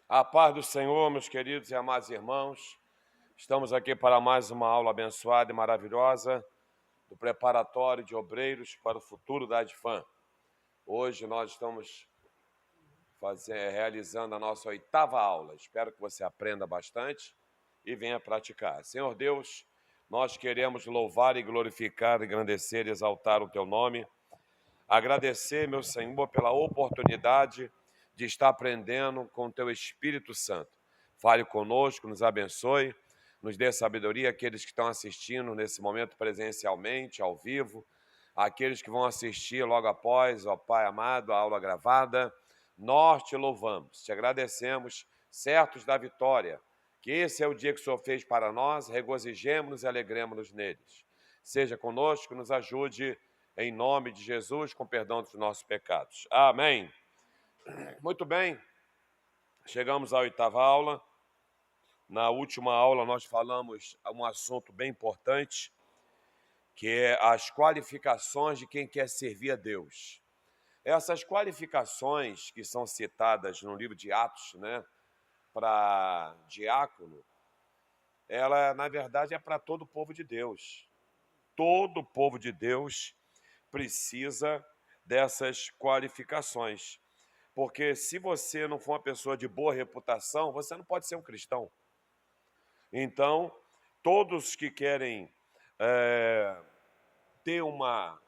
A paz do Senhor, meus queridos e amados irmãos. Estamos aqui para mais uma aula abençoada e maravilhosa do preparatório de obreiros para o futuro da Adfam. Hoje nós estamos realizando a nossa 8ª aula. Espero que você aprenda bastante e venha praticar. Senhor Deus, nós queremos louvar e glorificar, engrandecer e exaltar o Teu nome. Agradecer, meu Senhor, pela oportunidade de estar aprendendo com o Teu Espírito Santo. Fale conosco, nos abençoe, nos dê sabedoria, aqueles que estão assistindo nesse momento presencialmente, ao vivo, aqueles que vão assistir logo após, ó Pai amado, a aula gravada. Nós te louvamos, te agradecemos, certos da vitória, que esse é o dia que o Senhor fez para nós, regozijemos-nos e alegremos-nos neles. Seja conosco, nos ajude, em nome de Jesus, com perdão dos nossos pecados. Amém. Muito bem, chegamos à 8ª aula. Na última aula nós falamos um assunto bem importante, que é as qualificações de quem quer servir a Deus. Essas qualificações que são citadas no livro de Atos, para diácono, ela, na verdade, é para todo o povo de Deus. Todo o povo de Deus precisa dessas qualificações. Porque se você não for uma pessoa de boa reputação, você não pode ser um cristão. Então, todos que querem ter uma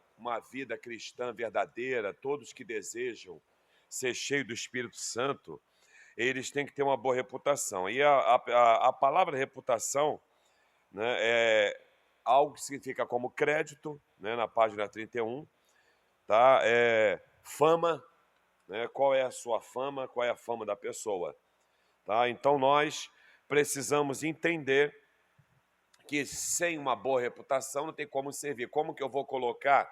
vida cristã verdadeira, todos que desejam ser cheios do Espírito Santo, eles têm que ter uma boa reputação. E a palavra reputação, é algo que significa como crédito, na página 31, tá? Fama, qual é a sua fama, qual é a fama da pessoa. Tá? Então, nós precisamos entender que sem uma boa reputação não tem como servir. Como que eu vou colocar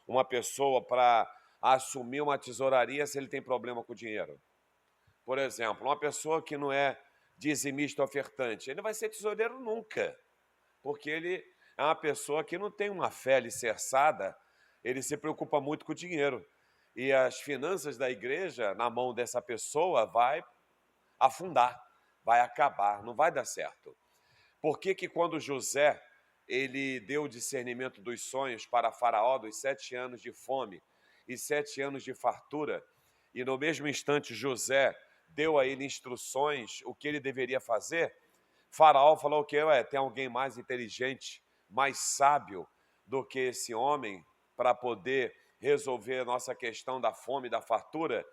uma pessoa para assumir uma tesouraria se ele tem problema com o dinheiro? Por exemplo, uma pessoa que não é dizimista ofertante, ele não vai ser tesoureiro nunca, porque ele é uma pessoa que não tem uma fé alicerçada, ele se preocupa muito com o dinheiro. E as finanças da igreja, na mão dessa pessoa, vai afundar, vai acabar, não vai dar certo. Por que que quando José ele deu o discernimento dos sonhos para Faraó dos 7 anos de fome e 7 anos de fartura, e no mesmo instante José deu a ele instruções, o que ele deveria fazer, Faraó falou o quê? Tem alguém mais inteligente, mais sábio do que esse homem para poder resolver a nossa questão da fome e da fartura?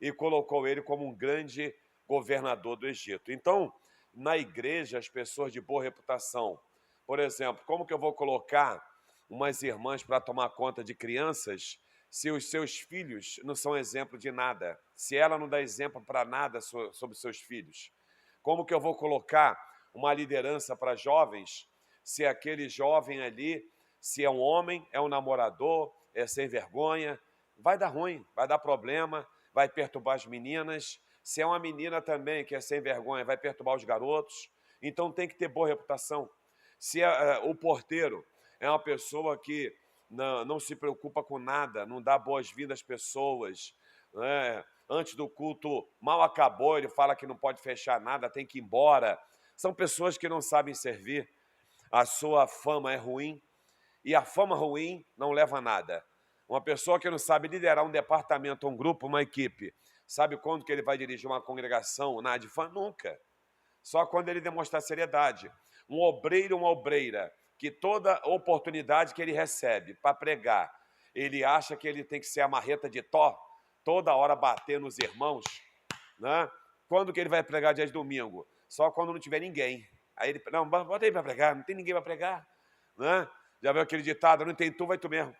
E colocou ele como um grande governador do Egito. Então, na igreja, as pessoas de boa reputação, por exemplo, como que eu vou colocar umas irmãs para tomar conta de crianças se os seus filhos não são exemplo de nada? Se ela não dá exemplo para nada sobre seus filhos? Como que eu vou colocar uma liderança para jovens se aquele jovem ali, se é um homem, é um namorador, é sem vergonha? Vai dar ruim, vai dar problema, vai perturbar as meninas. Se é uma menina também que é sem vergonha, vai perturbar os garotos. Então tem que ter boa reputação. Se o porteiro é uma pessoa que não se preocupa com nada, não dá boas-vindas às pessoas, antes do culto mal acabou, ele fala que não pode fechar nada, tem que ir embora. São pessoas que não sabem servir, a sua fama é ruim, e a fama ruim não leva a nada. Uma pessoa que não sabe liderar um departamento, um grupo, uma equipe, sabe quando que ele vai dirigir uma congregação na Adfam? Nunca. Só quando ele demonstrar seriedade. Um obreiro, uma obreira, que toda oportunidade que ele recebe para pregar, ele acha que ele tem que ser a marreta de Thor, toda hora bater nos irmãos, né? Quando que ele vai pregar dia de domingo? Só quando não tiver ninguém. Aí ele, não, bota aí para pregar, não tem ninguém para pregar, né? Já viu aquele ditado, não tem tu, vai tu mesmo.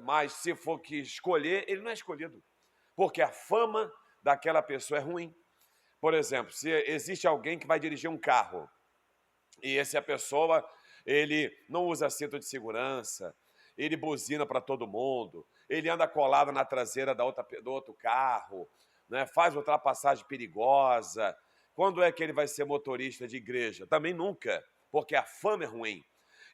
Mas se for que escolher, ele não é escolhido, porque a fama daquela pessoa é ruim. Por exemplo, se existe alguém que vai dirigir um carro, e essa pessoa, ele não usa cinto de segurança, ele buzina para todo mundo, ele anda colado na traseira do outro carro, né? Faz ultrapassagem perigosa. Quando é que ele vai ser motorista de igreja? Também nunca, porque a fama é ruim.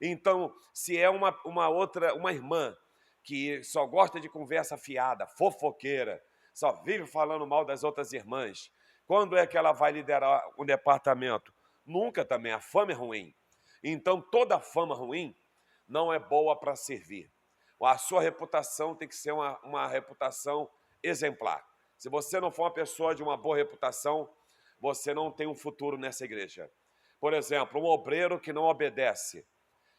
Então, se é uma irmã que só gosta de conversa fiada, fofoqueira, só vive falando mal das outras irmãs, Quando é que ela vai liderar um departamento? Nunca também, a fama é ruim. Então, toda fama ruim não é boa para servir. A sua reputação tem que ser uma reputação exemplar. Se você não for uma pessoa de uma boa reputação, você não tem um futuro nessa igreja. Por exemplo, um obreiro que não obedece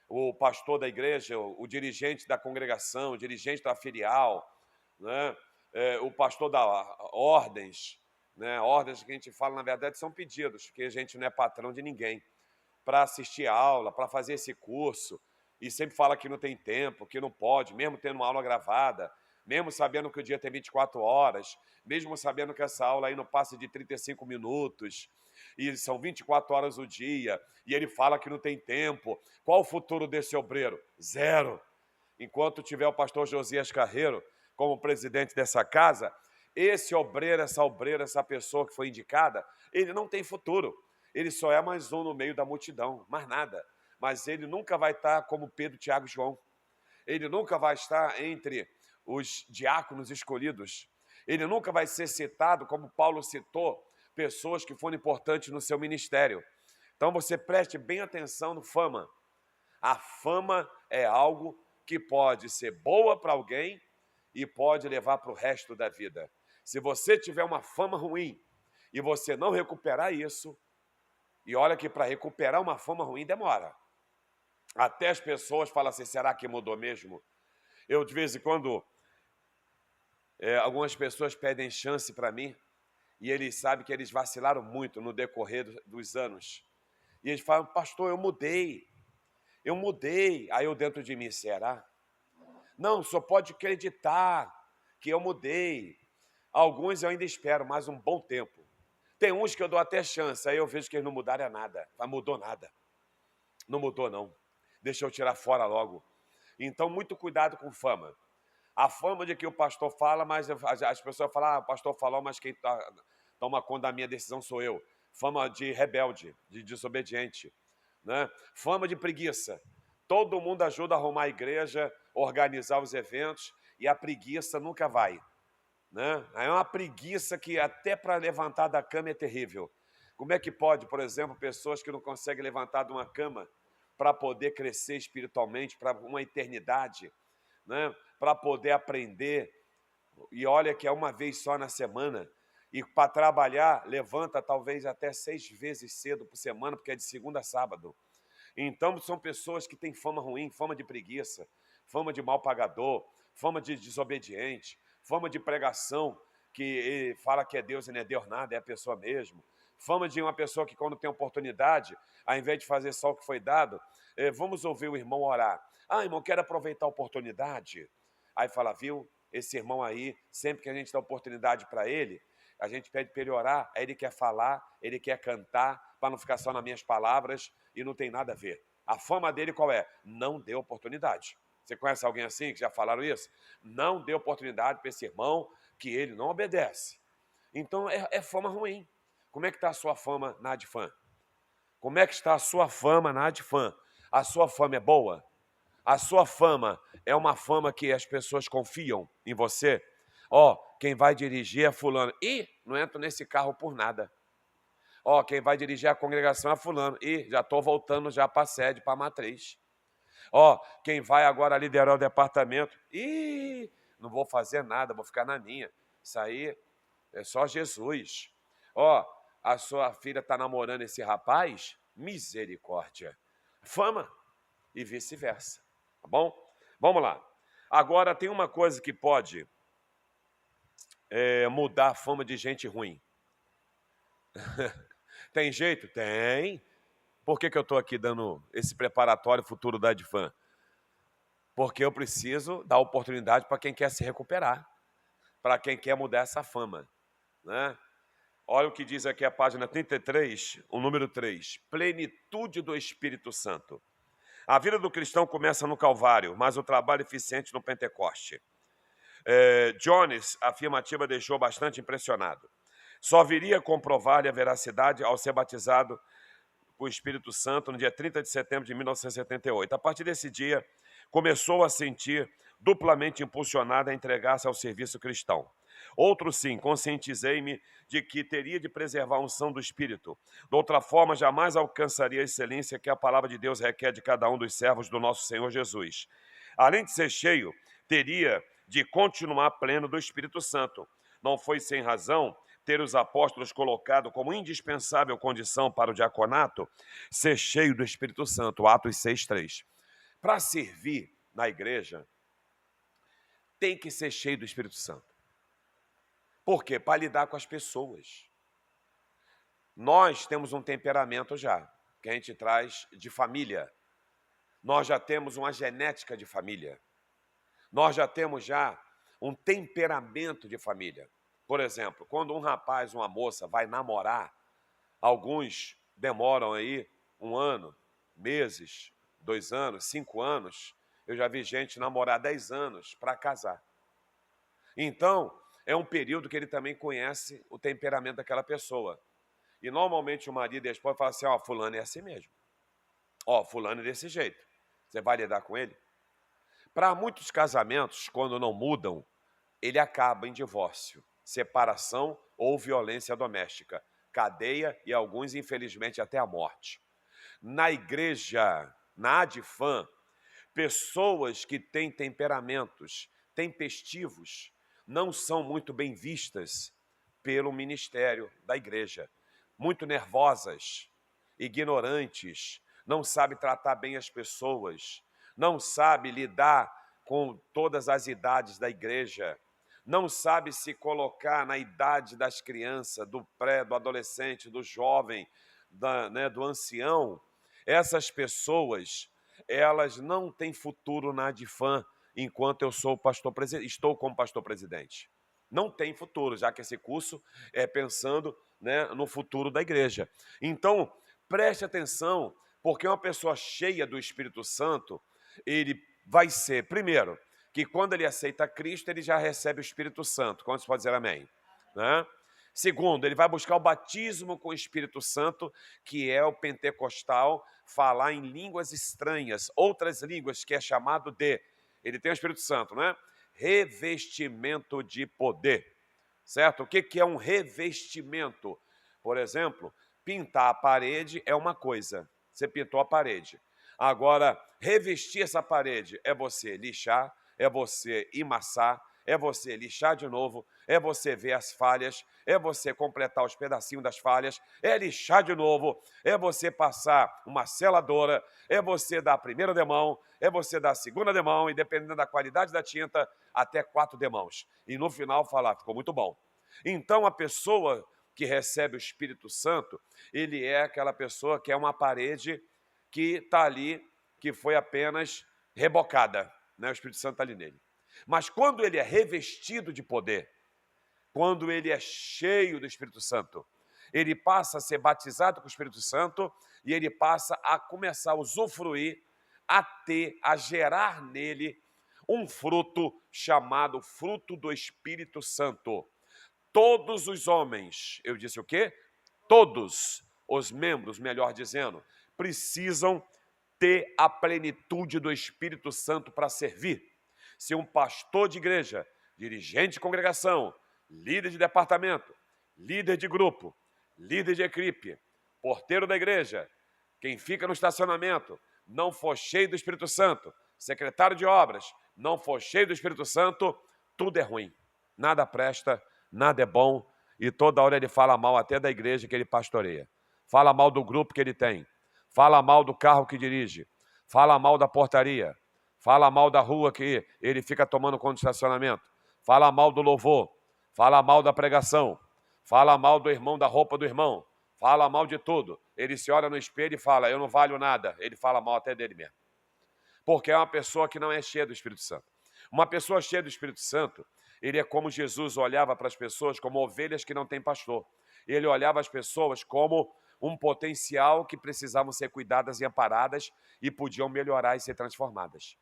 o pastor da igreja, o dirigente da congregação, o dirigente da filial, né? O pastor da ordens, né? Ordens que a gente fala, na verdade, são pedidos, porque a gente não é patrão de ninguém, para assistir a aula, para fazer esse curso, e sempre fala que não tem tempo, que não pode, mesmo tendo uma aula gravada, mesmo sabendo que o dia tem 24 horas, mesmo sabendo que essa aula aí não passa de 35 minutos, e são 24 horas o dia, e ele fala que não tem tempo. Qual o futuro desse obreiro? Zero. Enquanto tiver o pastor Josias Carreiro como presidente dessa casa, esse obreiro, essa obreira, essa pessoa que foi indicada, ele não tem futuro. Ele só é mais um no meio da multidão, mais nada. Mas ele nunca vai estar como Pedro, Tiago e João. Ele nunca vai estar entre os diáconos escolhidos. Ele nunca vai ser citado como Paulo citou pessoas que foram importantes no seu ministério. Então você preste bem atenção no fama. A fama é algo que pode ser boa para alguém e pode levar para o resto da vida. Se você tiver uma fama ruim e você não recuperar isso, e olha que para recuperar uma fama ruim demora. Até as pessoas falam assim, será que mudou mesmo? Eu, de vez em quando, algumas pessoas pedem chance para mim e eles sabem que eles vacilaram muito no decorrer dos anos. E eles falam, pastor, eu mudei. Aí eu dentro de mim, será? Não, só pode acreditar que eu mudei. Alguns eu ainda espero mais um bom tempo. Tem uns que eu dou até chance, aí eu vejo que eles não mudaram nada. Mas mudou nada. Não mudou, não. Deixa eu tirar fora logo. Então, muito cuidado com fama. A fama de que o pastor fala, mas as pessoas falam, o pastor falou, mas quem toma conta da minha decisão sou eu. Fama de rebelde, de desobediente. Né? Fama de preguiça. Todo mundo ajuda a arrumar a igreja, organizar os eventos, e a preguiça nunca vai. Né? É uma preguiça que até para levantar da cama é terrível. Como é que pode, por exemplo, pessoas que não conseguem levantar de uma cama para poder crescer espiritualmente, para uma eternidade, né? Para poder aprender, e olha que é uma vez só na semana, e para trabalhar, levanta talvez até 6 vezes cedo por semana, porque é de segunda a sábado. Então, são pessoas que têm fama ruim, fama de preguiça, fama de mal pagador, fama de desobediente, fama de pregação, que fala que é Deus e não é Deus nada, é a pessoa mesmo. Fama de uma pessoa que, quando tem oportunidade, ao invés de fazer só o que foi dado, vamos ouvir o irmão orar. Ah, irmão, quero aproveitar a oportunidade. Aí fala, viu, esse irmão aí, sempre que a gente dá oportunidade para ele, a gente pede para ele orar, aí ele quer falar, ele quer cantar, para não ficar só nas minhas palavras, e não tem nada a ver. A fama dele qual é? Não deu oportunidade. Você conhece alguém assim que já falaram isso? Não deu oportunidade para esse irmão que ele não obedece. Então é fama ruim. Como é que está a sua fama na Adfam? Como é que está a sua fama na Adfam? A sua fama é boa? A sua fama é uma fama que as pessoas confiam em você? Ó, quem vai dirigir é fulano. Ih, não entro nesse carro por nada. Ó, quem vai dirigir a congregação é fulano. Ih, já estou voltando já para a sede, para a matriz. Ó, quem vai agora liderar o departamento? Ih, não vou fazer nada, vou ficar na minha. Isso aí é só Jesus. Ó, a sua filha está namorando esse rapaz? Misericórdia. Fama e vice-versa. Tá bom? Vamos lá. Agora, tem uma coisa que pode mudar a fama de gente ruim. Tem jeito? Tem. Por que eu estou aqui dando esse preparatório futuro da Adfam? Porque eu preciso dar oportunidade para quem quer se recuperar, para quem quer mudar essa fama. Né? Olha o que diz aqui a página 33, o número 3. Plenitude do Espírito Santo. A vida do cristão começa no Calvário, mas o trabalho eficiente no Pentecoste. Jones, a afirmativa deixou bastante impressionado. Só viria a comprovar-lhe a veracidade ao ser batizado com o Espírito Santo no dia 30 de setembro de 1978. A partir desse dia, começou a sentir duplamente impulsionada a entregar-se ao serviço cristão. Outro sim, conscientizei-me de que teria de preservar a unção do Espírito. De outra forma, jamais alcançaria a excelência que a palavra de Deus requer de cada um dos servos do nosso Senhor Jesus. Além de ser cheio, teria de continuar pleno do Espírito Santo. Não foi sem razão ter os apóstolos colocado como indispensável condição para o diaconato ser cheio do Espírito Santo, Atos 6:3. Para servir na igreja, tem que ser cheio do Espírito Santo. Por quê? Para lidar com as pessoas. Nós temos um temperamento já, que a gente traz de família. Nós já temos uma genética de família. Nós já temos já um temperamento de família. Por exemplo, quando um rapaz, uma moça vai namorar, alguns demoram aí 1 ano, meses, 2 anos, 5 anos. Eu já vi gente namorar 10 anos para casar. Então, é um período que ele também conhece o temperamento daquela pessoa. E normalmente o marido e a esposa falam assim, fulano é assim mesmo. Fulano é desse jeito. Você vai lidar com ele? Para muitos casamentos, quando não mudam, ele acaba em divórcio, separação ou violência doméstica, cadeia e alguns, infelizmente, até a morte. Na igreja, na Adfam, pessoas que têm temperamentos tempestivos não são muito bem vistas pelo ministério da igreja. Muito nervosas, ignorantes, não sabe tratar bem as pessoas, não sabe lidar com todas as idades da igreja, não sabe se colocar na idade das crianças, do pré, do adolescente, do jovem, do ancião. Essas pessoas, elas não têm futuro na Adfam enquanto eu sou estou como pastor presidente. Não tem futuro, já que esse curso é pensando, no futuro da igreja. Então, preste atenção, porque uma pessoa cheia do Espírito Santo, ele vai ser, primeiro, que quando ele aceita Cristo, ele já recebe o Espírito Santo. Quantos podem dizer amém? Segundo, ele vai buscar o batismo com o Espírito Santo, que é o pentecostal, falar em línguas estranhas, outras línguas, que é chamado de, ele tem o Espírito Santo, revestimento de poder, certo? O que é um revestimento? Por exemplo, pintar a parede é uma coisa, você pintou a parede. Agora, revestir essa parede é você lixar, é você emassar, é você lixar de novo, é você ver as falhas, é você completar os pedacinhos das falhas, é lixar de novo, é você passar uma seladora, é você dar a primeira demão, é você dar a segunda demão, e dependendo da qualidade da tinta, até 4 demãos. E no final falar, ficou muito bom. Então a pessoa que recebe o Espírito Santo, ele é aquela pessoa que é uma parede que está ali, que foi apenas rebocada, o Espírito Santo está ali nele. Mas quando ele é revestido de poder, quando ele é cheio do Espírito Santo, ele passa a ser batizado com o Espírito Santo e ele passa a começar a usufruir, a gerar nele um fruto chamado fruto do Espírito Santo. Todos os homens, eu disse o quê? Todos os membros, melhor dizendo, precisam ter a plenitude do Espírito Santo para servir. Se um pastor de igreja, dirigente de congregação, líder de departamento, líder de grupo, líder de equipe, porteiro da igreja, quem fica no estacionamento, não for cheio do Espírito Santo, secretário de obras, não for cheio do Espírito Santo, tudo é ruim. Nada presta, nada é bom, e toda hora ele fala mal até da igreja que ele pastoreia. Fala mal do grupo que ele tem, fala mal do carro que dirige, fala mal da portaria, fala mal da rua que ele fica tomando conta do estacionamento, fala mal do louvor, fala mal da pregação, fala mal do irmão, da roupa do irmão, fala mal de tudo. Ele se olha no espelho e fala, eu não valho nada. Ele fala mal até dele mesmo. Porque é uma pessoa que não é cheia do Espírito Santo. Uma pessoa cheia do Espírito Santo, ele é como Jesus olhava para as pessoas como ovelhas que não têm pastor. Ele olhava as pessoas como um potencial que precisavam ser cuidadas e amparadas e podiam melhorar e ser transformadas.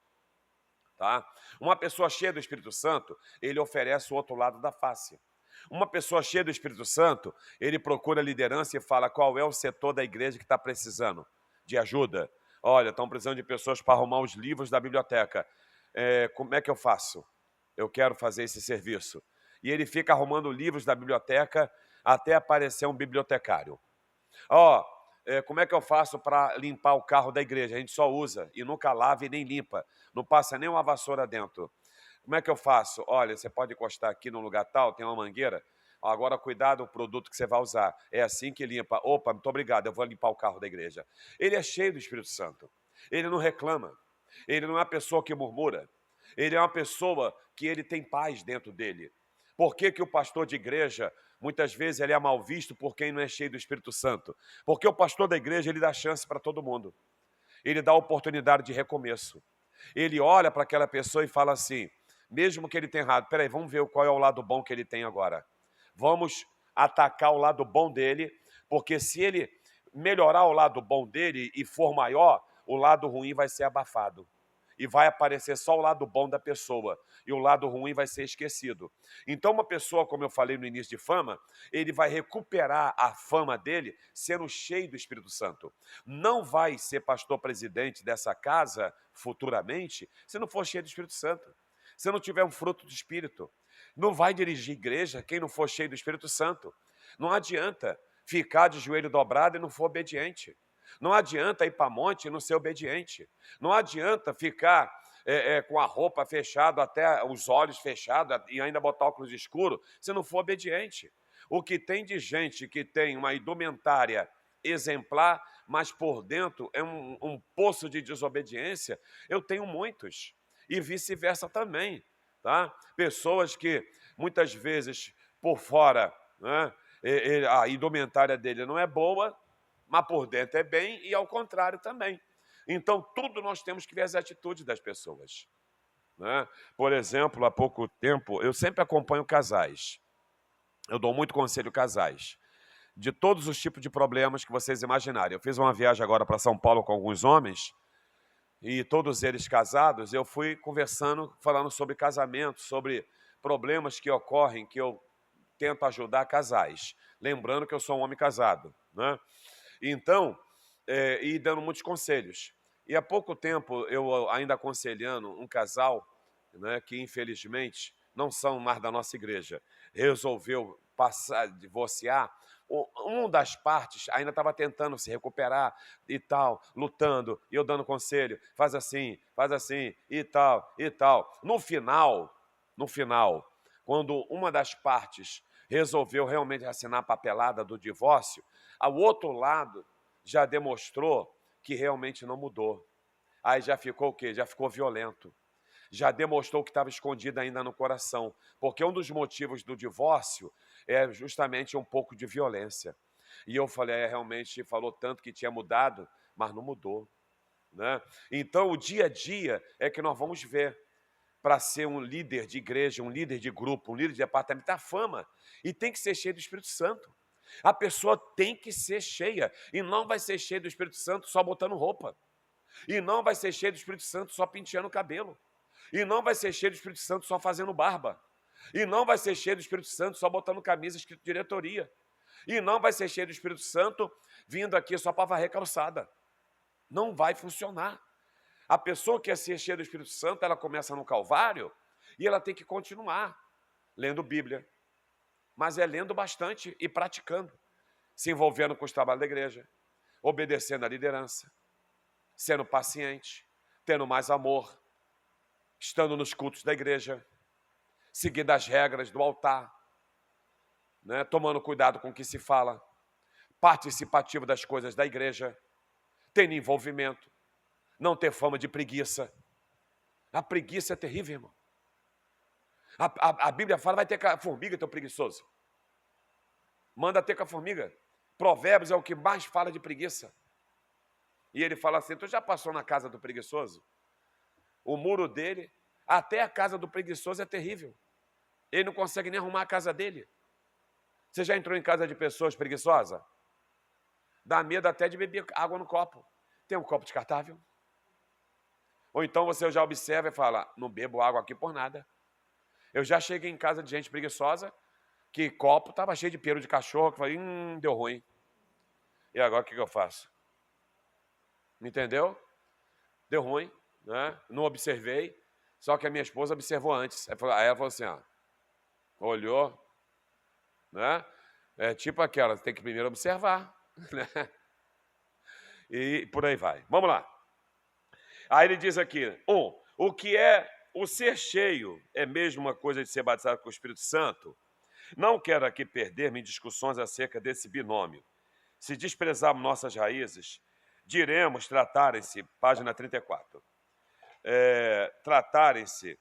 Tá? Uma pessoa cheia do Espírito Santo, ele oferece o outro lado da face. Uma pessoa cheia do Espírito Santo, ele procura liderança e fala qual é o setor da igreja que está precisando de ajuda. Olha, estão precisando de pessoas para arrumar os livros da biblioteca. Como é que eu faço? Eu quero fazer esse serviço. E ele fica arrumando livros da biblioteca até aparecer um bibliotecário. Como é que eu faço para limpar o carro da igreja? A gente só usa e nunca lava e nem limpa. Não passa nem uma vassoura dentro. Como é que eu faço? Olha, você pode encostar aqui num lugar tal, tem uma mangueira. Agora, cuidado com o produto que você vai usar. É assim que limpa. Opa, muito obrigado, eu vou limpar o carro da igreja. Ele é cheio do Espírito Santo. Ele não reclama. Ele não é uma pessoa que murmura. Ele é uma pessoa que ele tem paz dentro dele. Por que o pastor de igreja, muitas vezes, ele é mal visto por quem não é cheio do Espírito Santo? Porque o pastor da igreja, ele dá chance para todo mundo. Ele dá oportunidade de recomeço. Ele olha para aquela pessoa e fala assim, mesmo que ele tenha errado, peraí, vamos ver qual é o lado bom que ele tem agora. Vamos atacar o lado bom dele, porque se ele melhorar o lado bom dele e for maior, o lado ruim vai ser abafado. E vai aparecer só o lado bom da pessoa. E o lado ruim vai ser esquecido. Então, uma pessoa, como eu falei no início de fama, ele vai recuperar a fama dele sendo cheio do Espírito Santo. Não vai ser pastor-presidente dessa casa futuramente se não for cheio do Espírito Santo. Se não tiver um fruto do Espírito. Não vai dirigir igreja quem não for cheio do Espírito Santo. Não adianta ficar de joelho dobrado e não for obediente. Não adianta ir para monte e não ser obediente. Não adianta ficar com a roupa fechada, até os olhos fechados e ainda botar óculos escuros se não for obediente. O que tem de gente que tem uma indumentária exemplar, mas por dentro é um poço de desobediência, eu tenho muitos. E vice-versa também. Tá? Pessoas que muitas vezes por fora, né, a indumentária dele não é boa, mas por dentro é bem e ao contrário também. Então, tudo nós temos que ver as atitudes das pessoas. Né? Por exemplo, há pouco tempo, eu sempre acompanho casais. Eu dou muito conselho a casais. De todos os tipos de problemas que vocês imaginarem. Eu fiz uma viagem agora para São Paulo com alguns homens, e todos eles casados, eu fui conversando, falando sobre casamento, sobre problemas que ocorrem, que eu tento ajudar casais. Lembrando que eu sou um homem casado. Né? Então, e dando muitos conselhos. E há pouco tempo, eu ainda aconselhando um casal, né, que infelizmente não são mais da nossa igreja, resolveu divorciar. Uma das partes ainda estava tentando se recuperar e tal, lutando, e eu dando conselho, faz assim e tal, e tal. No final, quando uma das partes resolveu realmente assinar a papelada do divórcio, ao outro lado já demonstrou que realmente não mudou. Aí já ficou o quê? Já ficou violento. Já demonstrou que estava escondido ainda no coração. Porque um dos motivos do divórcio é justamente um pouco de violência. E eu falei, realmente falou tanto que tinha mudado, mas não mudou. Né? Então, o dia a dia é que nós vamos ver. Para ser um líder de igreja, um líder de grupo, um líder de departamento, a fama. E tem que ser cheio do Espírito Santo. A pessoa tem que ser cheia. E não vai ser cheia do Espírito Santo só botando roupa. E não vai ser cheio do Espírito Santo só penteando o cabelo. E não vai ser cheio do Espírito Santo só fazendo barba. E não vai ser cheio do Espírito Santo só botando camisa escrito diretoria. E não vai ser cheio do Espírito Santo vindo aqui só para varrer calçada. Não vai funcionar. A pessoa que quer ser cheia do Espírito Santo, ela começa no Calvário e ela tem que continuar lendo Bíblia. Mas é lendo bastante e praticando. Se envolvendo com os trabalhos da igreja, obedecendo à liderança, sendo paciente, tendo mais amor, estando nos cultos da igreja, seguindo as regras do altar, né, tomando cuidado com o que se fala, participativo das coisas da igreja, tendo envolvimento, não ter fama de preguiça. A preguiça é terrível, irmão. A Bíblia fala, vai ter com a formiga, teu preguiçoso. Manda ter com a formiga. Provérbios é o que mais fala de preguiça. E ele fala assim, tu já passou na casa do preguiçoso? O muro dele, até a casa do preguiçoso é terrível. Ele não consegue nem arrumar a casa dele. Você já entrou em casa de pessoas preguiçosas? Dá medo até de beber água no copo. Tem um copo descartável? Ou então você já observa e fala, não bebo água aqui por nada. Eu já cheguei em casa de gente preguiçosa, que copo estava cheio de pelo de cachorro, que eu falei, deu ruim. E agora o que eu faço? Entendeu? deu ruim, né? Não observei, só que a minha esposa observou antes. Aí ela falou assim, ó, olhou, né? É tipo aquela, tem que primeiro observar, né? E por aí vai. Vamos lá. Aí ele diz aqui, o que é o ser cheio é mesmo uma coisa de ser batizado com o Espírito Santo? Não quero aqui perder-me em discussões acerca desse binômio. Se desprezarmos nossas raízes, diremos tratarem-se, página 34, tratarem-se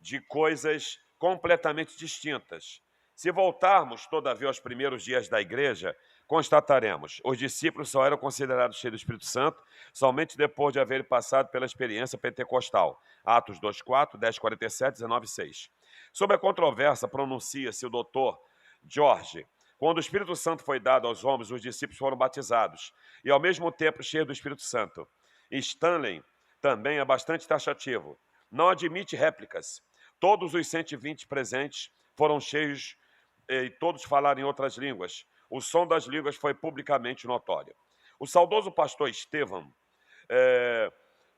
de coisas completamente distintas. Se voltarmos, todavia, aos primeiros dias da igreja, constataremos: os discípulos só eram considerados cheios do Espírito Santo somente depois de haverem passado pela experiência pentecostal. Atos 2:4, 10:47, 19:6. Sobre a controvérsia, pronuncia-se o doutor George. Quando o Espírito Santo foi dado aos homens, os discípulos foram batizados, e ao mesmo tempo cheios do Espírito Santo. Stanley também é bastante taxativo. Não admite réplicas. Todos os 120 presentes foram cheios e todos falaram em outras línguas. O som das línguas foi publicamente notório. O saudoso pastor Estevão,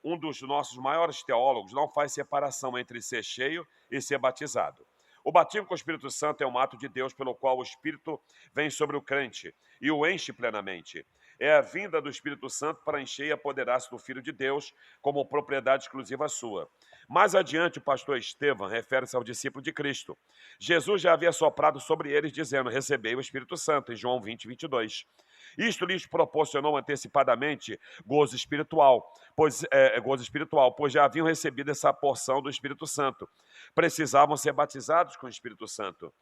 um dos nossos maiores teólogos, não faz separação entre ser cheio e ser batizado. O batismo com o Espírito Santo é um ato de Deus pelo qual o Espírito vem sobre o crente e o enche plenamente. É a vinda do Espírito Santo para encher e apoderar-se do Filho de Deus como propriedade exclusiva sua. Mais adiante, o pastor Estevão refere-se ao discípulo de Cristo. Jesus já havia soprado sobre eles, dizendo: recebei o Espírito Santo, em João 20, 22. Isto lhes proporcionou antecipadamente gozo espiritual, pois já haviam recebido essa porção do Espírito Santo. Precisavam ser batizados com o Espírito Santo.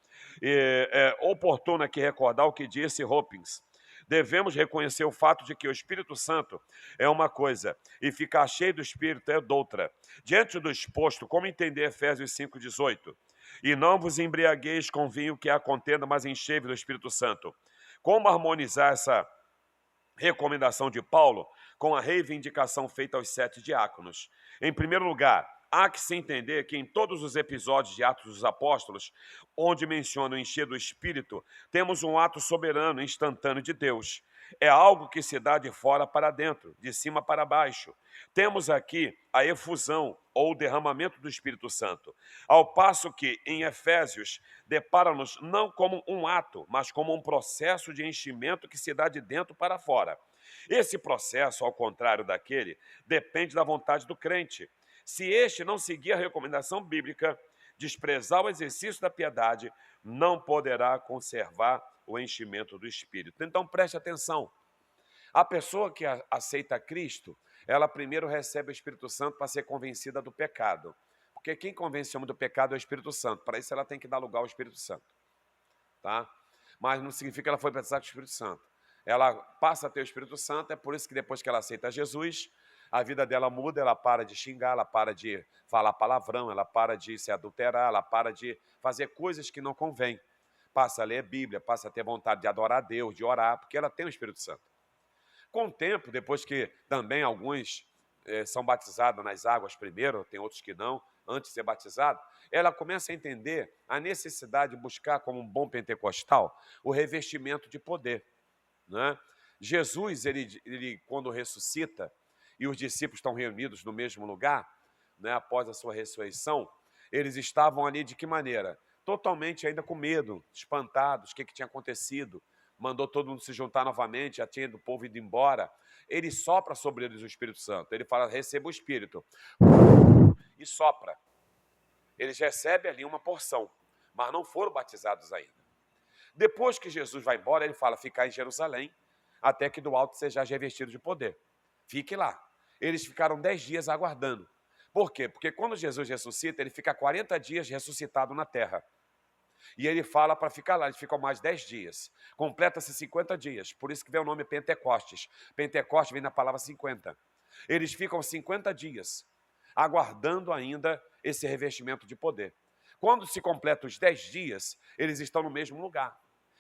É oportuno aqui recordar o que disse Hopkins. Devemos reconhecer o fato de que o Espírito Santo é uma coisa e ficar cheio do Espírito é outra. Diante do exposto, como entender Efésios 5,18? E não vos embriagueis com vinho que há contenda, mas enchei-vos do Espírito Santo. Como harmonizar essa recomendação de Paulo com a reivindicação feita aos 7 diáconos? Em primeiro lugar, há que se entender que em todos os episódios de Atos dos Apóstolos, onde menciona o encher do Espírito, temos um ato soberano, instantâneo de Deus. É algo que se dá de fora para dentro, de cima para baixo. Temos aqui a efusão ou o derramamento do Espírito Santo. Ao passo que, em Efésios, depara-nos não como um ato, mas como um processo de enchimento que se dá de dentro para fora. Esse processo, ao contrário daquele, depende da vontade do crente. Se este não seguir a recomendação bíblica, desprezar o exercício da piedade, não poderá conservar o enchimento do Espírito. Então preste atenção. A pessoa que aceita Cristo, ela primeiro recebe o Espírito Santo para ser convencida do pecado. Porque quem convence o homem do pecado é o Espírito Santo. Para isso ela tem que dar lugar ao Espírito Santo. Tá? Mas não significa que ela foi batizada com o Espírito Santo. Ela passa a ter o Espírito Santo, é por isso que depois que ela aceita Jesus, a vida dela muda, ela para de xingar, ela para de falar palavrão, ela para de se adulterar, ela para de fazer coisas que não convém. Passa a ler a Bíblia, passa a ter vontade de adorar a Deus, de orar, porque ela tem o Espírito Santo. Com o tempo, depois que também alguns são batizados nas águas primeiro, tem outros que não, antes de ser batizado, ela começa a entender a necessidade de buscar, como um bom pentecostal, o revestimento de poder. Né? Jesus, ele quando ressuscita, e os discípulos estão reunidos no mesmo lugar, né, após a sua ressurreição, eles estavam ali de que maneira? Totalmente ainda com medo, espantados, o que tinha acontecido, mandou todo mundo se juntar novamente, já tinha o povo ido embora. Ele sopra sobre eles o Espírito Santo, ele fala: receba o Espírito, e sopra. Eles recebem ali uma porção, mas não foram batizados ainda. Depois que Jesus vai embora, ele fala: ficar em Jerusalém, até que do alto sejais revestido de poder. Fique lá. Eles ficaram 10 dias aguardando. Por quê? Porque quando Jesus ressuscita, ele fica 40 dias ressuscitado na terra. E ele fala para ficar lá, eles ficam mais 10 dias. Completa-se 50 dias, por isso que vem o nome Pentecostes. Pentecostes vem da palavra 50. Eles ficam 50 dias, aguardando ainda esse revestimento de poder. Quando se completa os 10 dias, eles estão no mesmo lugar.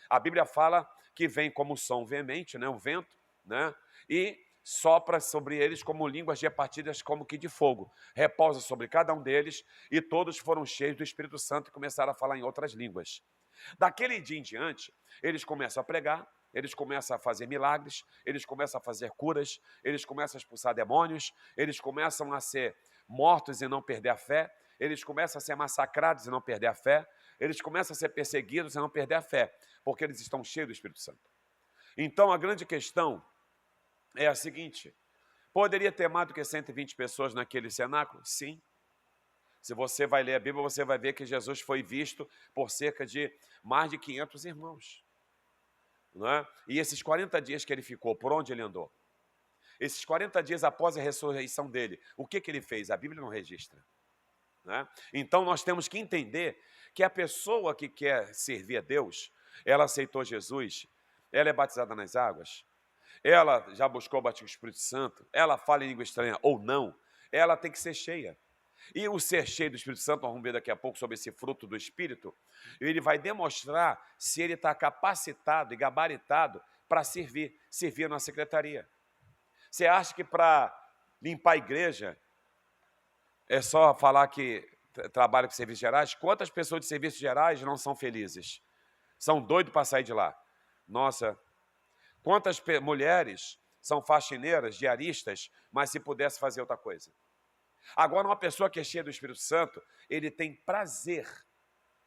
A Bíblia fala que vem como som veemente, né, o vento, né, e sopra sobre eles como línguas repartidas como que de fogo. Repousa sobre cada um deles e todos foram cheios do Espírito Santo e começaram a falar em outras línguas. Daquele dia em diante, eles começam a pregar, eles começam a fazer milagres, eles começam a fazer curas, eles começam a expulsar demônios, eles começam a ser mortos e não perder a fé, eles começam a ser massacrados e não perder a fé, eles começam a ser perseguidos e não perder a fé, porque eles estão cheios do Espírito Santo. Então, a grande questão é a seguinte: poderia ter mais do que 120 pessoas naquele cenáculo? Sim. Se você vai ler a Bíblia, você vai ver que Jesus foi visto por cerca de mais de 500 irmãos. Não é? E esses 40 dias que ele ficou, por onde ele andou? Esses 40 dias após a ressurreição dele, o que ele fez? A Bíblia não registra. Não é? Então, nós temos que entender que a pessoa que quer servir a Deus, ela aceitou Jesus, ela é batizada nas águas, ela já buscou o batismo do Espírito Santo, ela fala em língua estranha ou não, ela tem que ser cheia. E o ser cheio do Espírito Santo, nós vamos ver daqui a pouco sobre esse fruto do Espírito, ele vai demonstrar se ele está capacitado e gabaritado para servir na secretaria. Você acha que para limpar a igreja é só falar que trabalha com serviços gerais? Quantas pessoas de serviços gerais não são felizes? São doidos para sair de lá. Nossa, quantas mulheres são faxineiras, diaristas, mas se pudesse fazer outra coisa? Agora, uma pessoa que é cheia do Espírito Santo, ele tem prazer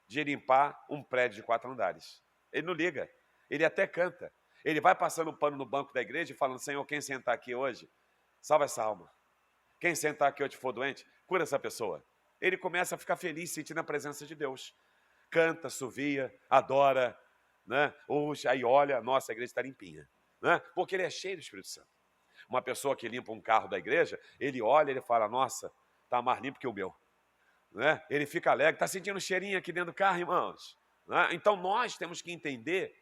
de limpar um prédio de 4 andares. Ele não liga, ele até canta. Ele vai passando o pano no banco da igreja e falando: Senhor, quem sentar aqui hoje, salva essa alma. Quem sentar aqui hoje for doente, cura essa pessoa. Ele começa a ficar feliz sentindo a presença de Deus. Canta, assovia, adora, né? Aí olha, nossa, a igreja está limpinha, né? Porque ele é cheio do Espírito Santo. Uma pessoa que limpa um carro da igreja, ele olha e ele fala: nossa, está mais limpo que o meu. Né? Ele fica alegre, está sentindo um cheirinho aqui dentro do carro, irmãos. Né? Então nós temos que entender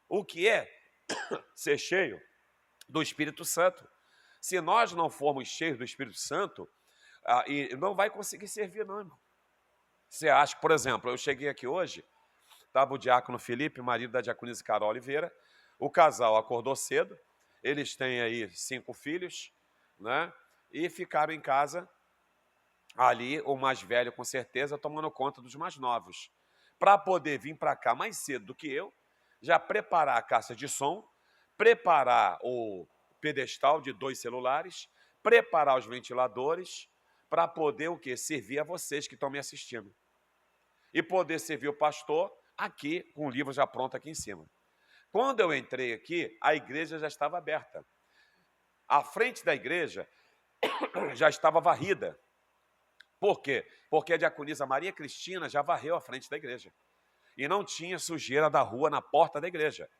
o que é ser cheio do Espírito Santo. Se nós não formos cheios do Espírito Santo, não vai conseguir servir, não, irmão. Você acha, por exemplo, eu cheguei aqui hoje, estava o diácono Felipe, marido da diaconisa Carol Oliveira, o casal acordou cedo, eles têm aí 5 filhos, né? E ficaram em casa, ali, o mais velho com certeza, tomando conta dos mais novos, para poder vir para cá mais cedo do que eu, já preparar a caixa de som, preparar o pedestal de 2 celulares, preparar os ventiladores, para poder o quê? Servir a vocês que estão me assistindo. E poder servir o pastor aqui, com o livro já pronto aqui em cima. Quando eu entrei aqui, a igreja já estava aberta. A frente da igreja já estava varrida. Por quê? Porque a diaconisa Maria Cristina já varreu a frente da igreja. E não tinha sujeira da rua na porta da igreja.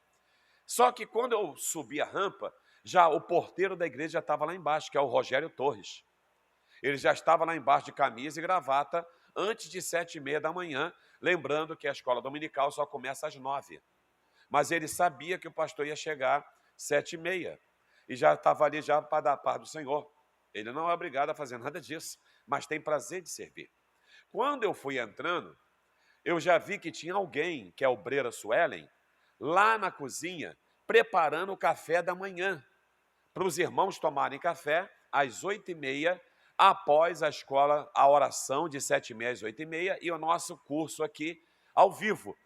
Só que quando eu subi a rampa, já o porteiro da igreja já estava lá embaixo, que é o Rogério Torres. Ele já estava lá embaixo de camisa e gravata antes de 7h30 da manhã, lembrando que a escola dominical só começa às 9h. Mas ele sabia que o pastor ia chegar 7h30 e já estava ali já para dar a paz do Senhor. Ele não é obrigado a fazer nada disso, mas tem prazer de servir. Quando eu fui entrando, eu já vi que tinha alguém, que é a obreira Suelen, lá na cozinha, preparando o café da manhã, para os irmãos tomarem café às 8h30, após a escola, a oração de 7h30 às 8h30 e o nosso curso aqui ao vivo,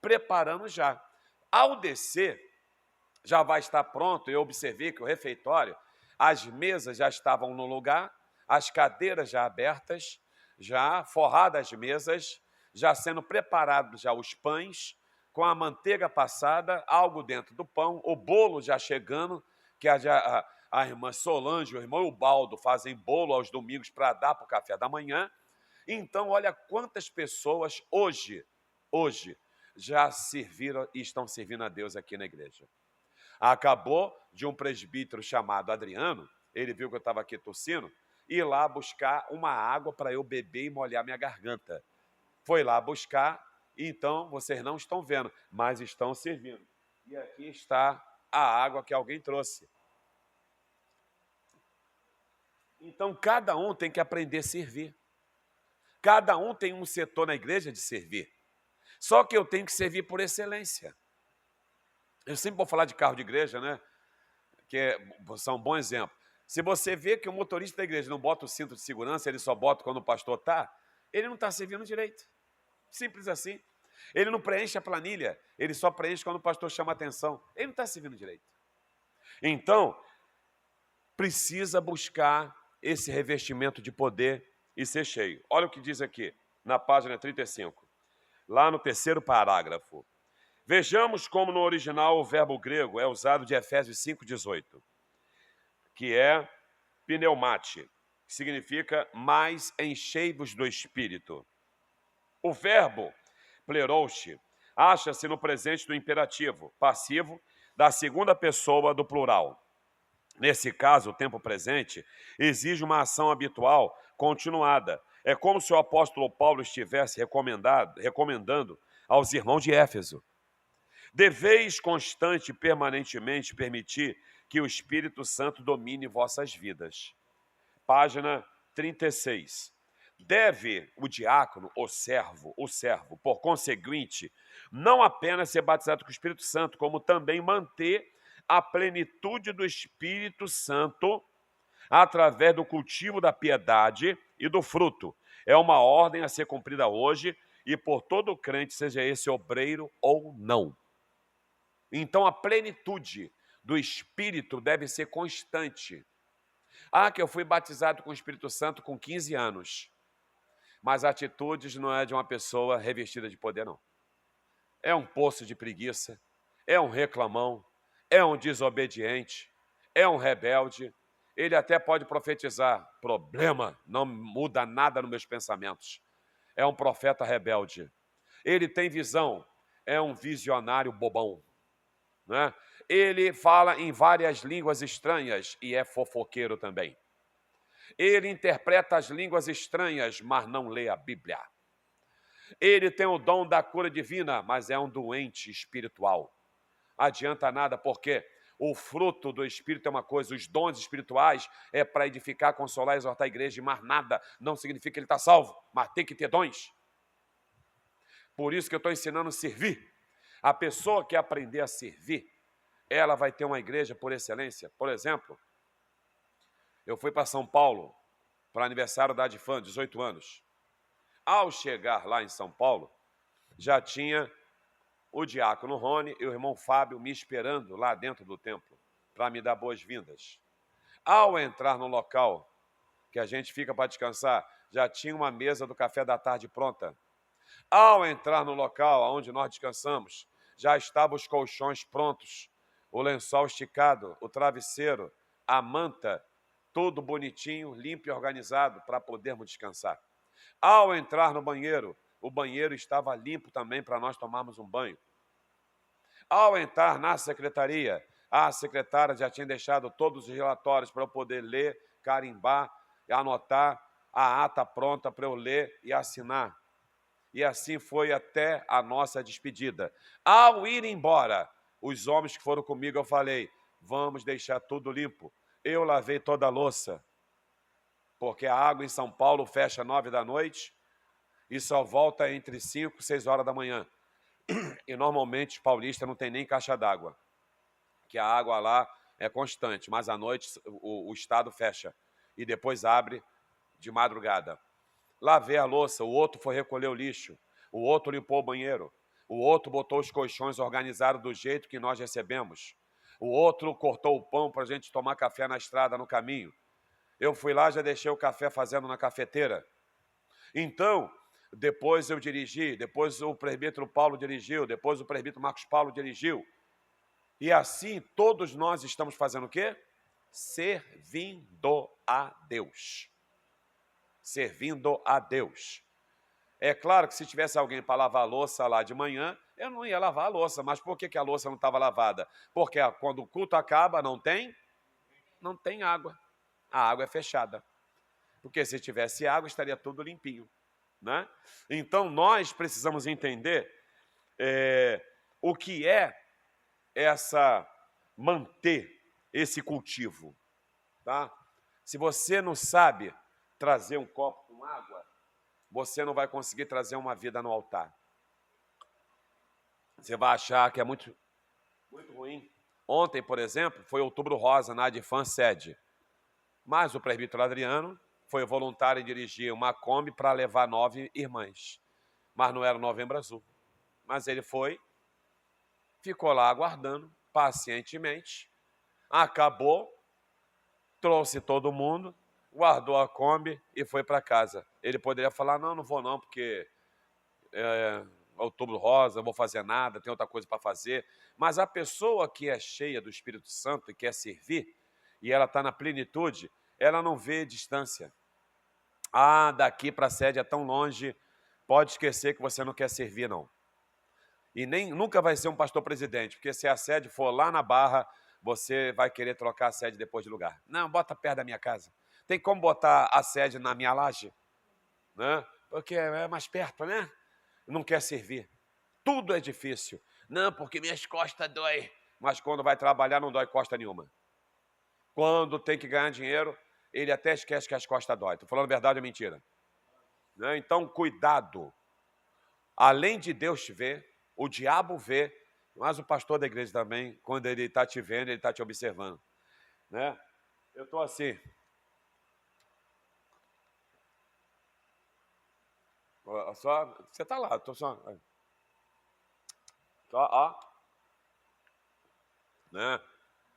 preparando já. Ao descer, já vai estar pronto. Eu observei que o refeitório, as mesas já estavam no lugar, as cadeiras já abertas, já forradas as mesas, já sendo preparados já os pães, com a manteiga passada, algo dentro do pão, o bolo já chegando, que a irmã Solange, o irmão Ubaldo fazem bolo aos domingos para dar para o café da manhã. Então, olha quantas pessoas hoje já serviram e estão servindo a Deus aqui na igreja. Acabou de um presbítero chamado Adriano, ele viu que eu estava aqui tossindo, ir lá buscar uma água para eu beber e molhar minha garganta. Foi lá buscar, então vocês não estão vendo, mas estão servindo. E aqui está a água que alguém trouxe. Então, cada um tem que aprender a servir. Cada um tem um setor na igreja de servir. Só que eu tenho que servir por excelência. Eu sempre vou falar de carro de igreja, né? Que são um bom exemplo. Se você vê que o motorista da igreja não bota o cinto de segurança, ele só bota quando o pastor está, ele não está servindo direito. Simples assim. Ele não preenche a planilha, ele só preenche quando o pastor chama a atenção. Ele não está servindo direito. Então, precisa buscar esse revestimento de poder e ser cheio. Olha o que diz aqui, na página 35, lá no terceiro parágrafo. Vejamos como no original o verbo grego é usado de Efésios 5,18, que é pneumate, que significa mais enchei-vos do Espírito. O verbo plerosche acha-se no presente do imperativo passivo da segunda pessoa do plural. Nesse caso, o tempo presente exige uma ação habitual continuada. É como se o apóstolo Paulo estivesse recomendando aos irmãos de Éfeso: deveis constante e permanentemente permitir que o Espírito Santo domine vossas vidas. Página 36. Deve o diácono, o servo, por conseguinte, não apenas ser batizado com o Espírito Santo, como também manter a plenitude do Espírito Santo através do cultivo da piedade e do fruto. É uma ordem a ser cumprida hoje e por todo crente, seja esse obreiro ou não. Então, a plenitude do Espírito deve ser constante. Que eu fui batizado com o Espírito Santo com 15 anos. Mas atitudes não é de uma pessoa revestida de poder, não. É um poço de preguiça, é um reclamão, é um desobediente, é um rebelde. Ele até pode profetizar: problema, não muda nada nos meus pensamentos. É um profeta rebelde. Ele tem visão, é um visionário bobão. Né? Ele fala em várias línguas estranhas e é fofoqueiro também. Ele interpreta as línguas estranhas, mas não lê a Bíblia. Ele tem o dom da cura divina, mas é um doente espiritual. Adianta nada, porque o fruto do Espírito é uma coisa, os dons espirituais é para edificar, consolar, exortar a igreja, mas nada. Não significa que ele está salvo, mas tem que ter dons. Por isso que eu estou ensinando a servir. A pessoa que aprender a servir, ela vai ter uma igreja por excelência. Por exemplo, eu fui para São Paulo para aniversário da Adfan, 18 anos. Ao chegar lá em São Paulo, já tinha o diácono Rony e o irmão Fábio me esperando lá dentro do templo para me dar boas-vindas. Ao entrar no local que a gente fica para descansar, já tinha uma mesa do café da tarde pronta. Ao entrar no local onde nós descansamos, já estavam os colchões prontos, o lençol esticado, o travesseiro, a manta, tudo bonitinho, limpo e organizado para podermos descansar. Ao entrar no banheiro, o banheiro estava limpo também para nós tomarmos um banho. Ao entrar na secretaria, a secretária já tinha deixado todos os relatórios para eu poder ler, carimbar, anotar, a ata pronta para eu ler e assinar. E assim foi até a nossa despedida. Ao ir embora, os homens que foram comigo, eu falei: vamos deixar tudo limpo. Eu lavei toda a louça, porque a água em São Paulo fecha 9 da noite e só volta entre 5 e 6 horas da manhã. E normalmente paulista não tem nem caixa d'água, que a água lá é constante, mas à noite o estado fecha e depois abre de madrugada. Lavei a louça, o outro foi recolher o lixo, o outro limpou o banheiro, o outro botou os colchões organizados do jeito que nós recebemos, o outro cortou o pão para a gente tomar café na estrada, no caminho. Eu fui lá, já deixei o café fazendo na cafeteira. Então, depois eu dirigi, depois o presbítero Paulo dirigiu, depois o presbítero Marcos Paulo dirigiu. E assim, todos nós estamos fazendo o quê? Servindo a Deus. Servindo a Deus. É claro que se tivesse alguém para lavar a louça lá de manhã, eu não ia lavar a louça. Mas por que a louça não estava lavada? Porque quando o culto acaba, não tem água. A água é fechada. Porque se tivesse água, estaria tudo limpinho. Né? Então, nós precisamos entender o que é manter esse cultivo. Tá? Se você não sabe trazer um copo com água, você não vai conseguir trazer uma vida no altar. Você vai achar que é muito, muito ruim. Ontem, por exemplo, foi Outubro Rosa na Adfan sede. Mas o presbítero Adriano foi voluntário em dirigir uma Kombi para levar 9 irmãs. Mas não era o Novembro Azul. Mas ele foi, ficou lá aguardando, pacientemente, acabou, trouxe todo mundo, guardou a Kombi e foi para casa. Ele poderia falar, não vou não, porque Outubro Rosa, não vou fazer nada, tem outra coisa para fazer. Mas a pessoa que é cheia do Espírito Santo e quer servir, e ela está na plenitude, ela não vê distância. Daqui para a sede é tão longe, pode esquecer que você não quer servir, não. E nunca vai ser um pastor presidente, porque se a sede for lá na Barra, você vai querer trocar a sede depois de lugar. Não, bota perto da minha casa. Tem como botar a sede na minha laje? Né? Porque é mais perto, né? Não quer servir. Tudo é difícil. Não, porque minhas costas dói. Mas quando vai trabalhar, não dói costa nenhuma. Quando tem que ganhar dinheiro, ele até esquece que as costas dói. Estou falando a verdade ou mentira? Né? Então, cuidado. Além de Deus te ver, o diabo vê, mas o pastor da igreja também, quando ele está te vendo, ele está te observando. Né? Eu estou assim. Só, você está lá, estou só. Ó. Né?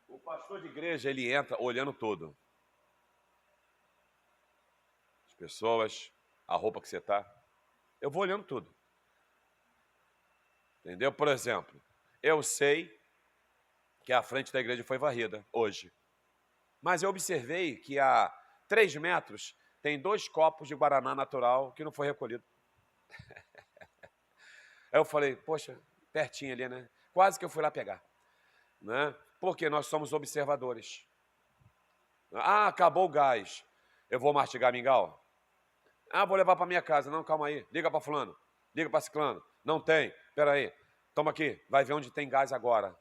O pastor de igreja, ele entra olhando tudo. As pessoas, a roupa que você está. Eu vou olhando tudo. Entendeu? Por exemplo, eu sei que a frente da igreja foi varrida hoje. Mas eu observei que a 3 metros tem 2 copos de guaraná natural que não foi recolhido. Aí eu falei, poxa, pertinho ali, né? Quase que eu fui lá pegar. Né? Porque nós somos observadores. Acabou o gás. Eu vou mastigar mingau? Vou levar para minha casa. Não, calma aí. Liga para fulano. Liga para ciclano. Não tem. Espera aí. Toma aqui. Vai ver onde tem gás agora.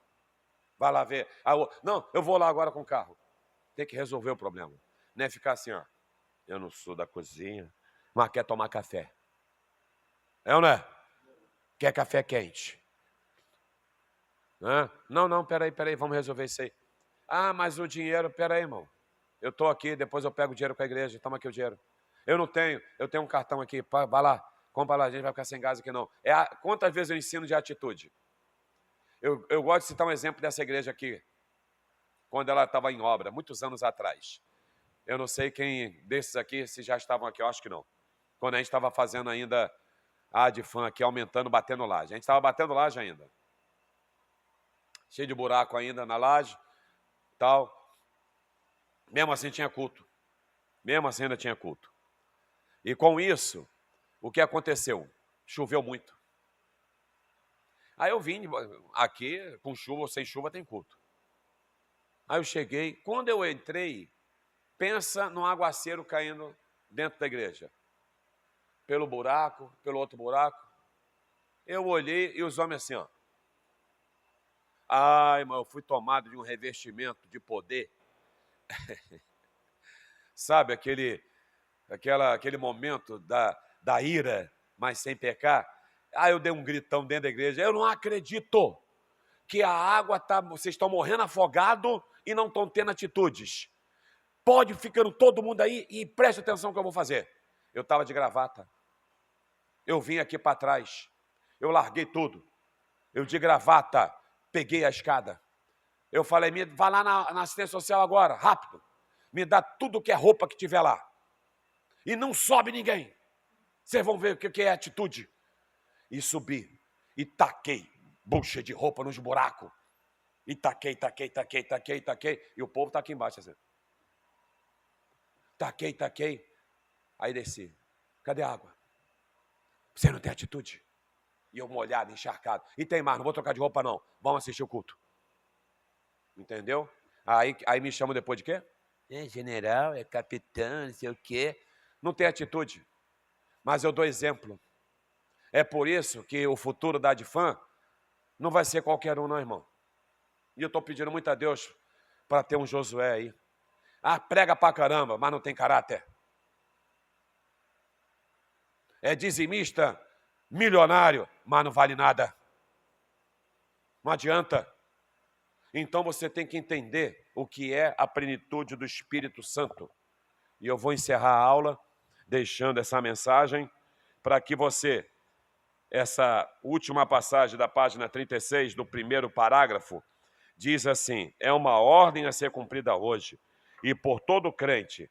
Vai lá ver. Não, eu vou lá agora com o carro. Tem que resolver o problema. Não é ficar assim, ó. Eu não sou da cozinha, mas quer tomar café. É ou não é? Quer café quente. Não, peraí, vamos resolver isso aí. Mas o dinheiro, peraí, irmão. Eu estou aqui, depois eu pego o dinheiro com a igreja, toma aqui o dinheiro. Eu não tenho, eu tenho um cartão aqui, vai lá, compra lá, a gente vai ficar sem gás aqui não. Quantas vezes eu ensino de atitude? Eu gosto de citar um exemplo dessa igreja aqui, quando ela estava em obra, muitos anos atrás. Eu não sei quem desses aqui, se já estavam aqui, eu acho que não. Quando a gente estava fazendo ainda a Adfam aqui, aumentando, batendo laje. A gente estava batendo laje ainda. Cheio de buraco ainda na laje, tal. Mesmo assim tinha culto. Mesmo assim ainda tinha culto. E com isso, o que aconteceu? Choveu muito. Aí eu vim aqui, com chuva ou sem chuva tem culto. Aí eu cheguei, quando eu entrei, pensa num aguaceiro caindo dentro da igreja. Pelo buraco, pelo outro buraco. Eu olhei e os homens assim, ó. Mas eu fui tomado de um revestimento de poder. Sabe, aquele momento da ira, mas sem pecar. Eu dei um gritão dentro da igreja. Eu não acredito que a água está... Vocês estão morrendo afogado e não estão tendo atitudes. Pode ficando todo mundo aí e preste atenção no que eu vou fazer. Eu estava de gravata. Eu vim aqui para trás. Eu larguei tudo. Eu de gravata, peguei a escada. Eu falei, vai lá na assistência social agora, rápido. Me dá tudo que é roupa que tiver lá. E não sobe ninguém. Vocês vão ver o que é atitude. E subi. E taquei bucha de roupa nos buracos. E taquei. E o povo está aqui embaixo assim. Taquei. Aí desci. Cadê a água? Você não tem atitude? E eu molhado, encharcado. E tem mais, não vou trocar de roupa não. Vamos assistir o culto. Entendeu? Aí me chamam depois de quê? É general, é capitão, não sei o quê. Não tem atitude. Mas eu dou exemplo. É por isso que o futuro da Adfam não vai ser qualquer um, não, irmão. E eu estou pedindo muito a Deus para ter um Josué aí. Prega pra caramba, mas não tem caráter. É dizimista, milionário, mas não vale nada. Não adianta. Então você tem que entender o que é a plenitude do Espírito Santo. E eu vou encerrar a aula deixando essa mensagem para que você essa última passagem da página 36, do primeiro parágrafo, diz assim: é uma ordem a ser cumprida hoje, e por todo crente,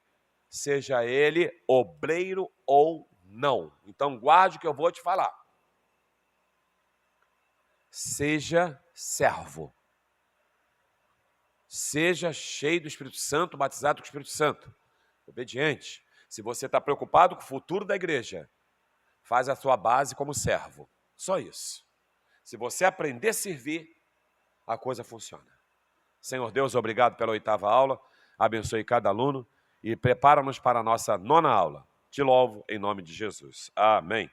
seja ele obreiro ou não. Então guarde o que eu vou te falar. Seja servo. Seja cheio do Espírito Santo, batizado com o Espírito Santo. Obediente. Se você está preocupado com o futuro da igreja, faz a sua base como servo. Só isso. Se você aprender a servir, a coisa funciona. Senhor Deus, obrigado pela 8ª aula. Abençoe cada aluno e prepara-nos para a nossa 9ª aula. Te louvo em nome de Jesus. Amém.